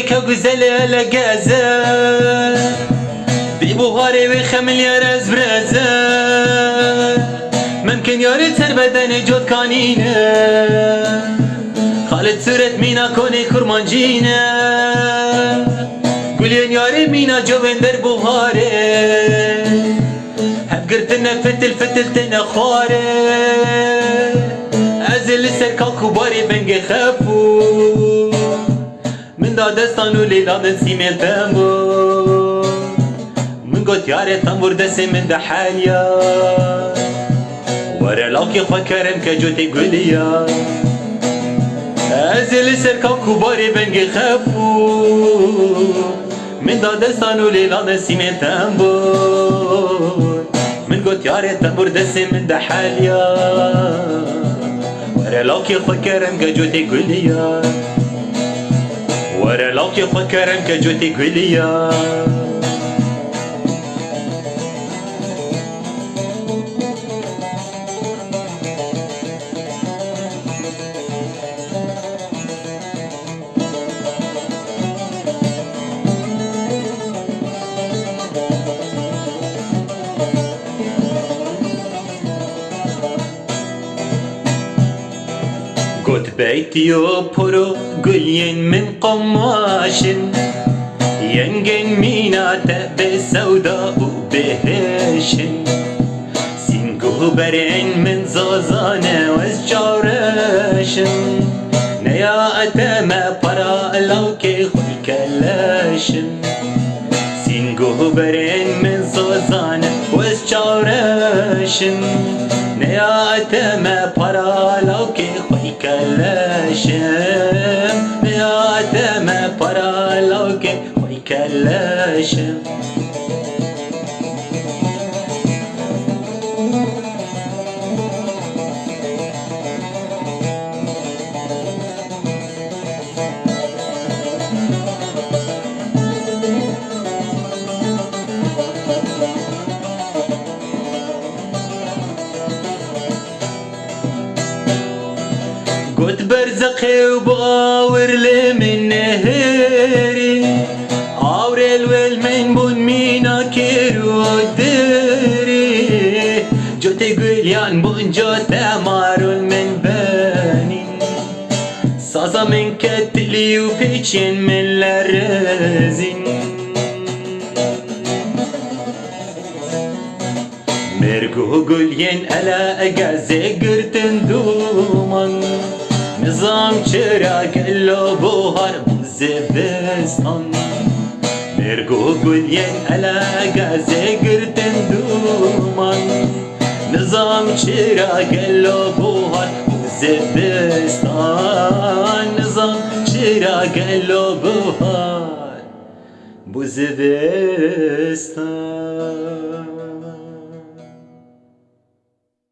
که گزله لگزه بی بوهاره و خمل یار از برزه ممکن یاری تر بدن جد کانینه خالد صورت مینا کنه کرمانجینه گلین یاری مینا جوین در بوهاره هب گرتنه فتل فتل تنه خواره ازل سرکا کوباری بنگ خفو من دادستان و لیلان سیمه تنبو من گوت یاره تنبور دست من ده حالیا وره لاکی خواه کرم که جوتی گلیا ازل سرکا کوباری بنگ خفو من دادستان و لیلان سیمه تنبور من گوت یاره تنبور دست من ده حالیا وره لاکی خواه کرم که جوتی گلیا وره لاکی خواه کرم که جوتی گلیا قد بيتي وبرو قلين من قماش ينجن ميناتا بسوداء وبهش سينجو برين من زازانة وزجارش نيا أتما برا لوكي خوي كلاش سينجو برين من زازانة وزجارش نيا أتما برا لوكي خوي كلاشم نيا أتما برا لوكي خوي كلاشم قد برزقي وبغاور لمن نهري عوري والمن بون مينا كيرو دري جوتي قليان بون جوتا مارون من باني سازا من كتلي وبيتشين من لرزين مرقو قليان ألا أقازي قرتن دومان نظام چراغ لو بوهر زبستان مرگو گلین علاقه زگرتن دومان نظام چراغ لو بوهر زبستان نظام چراغ لو بوهر زبستان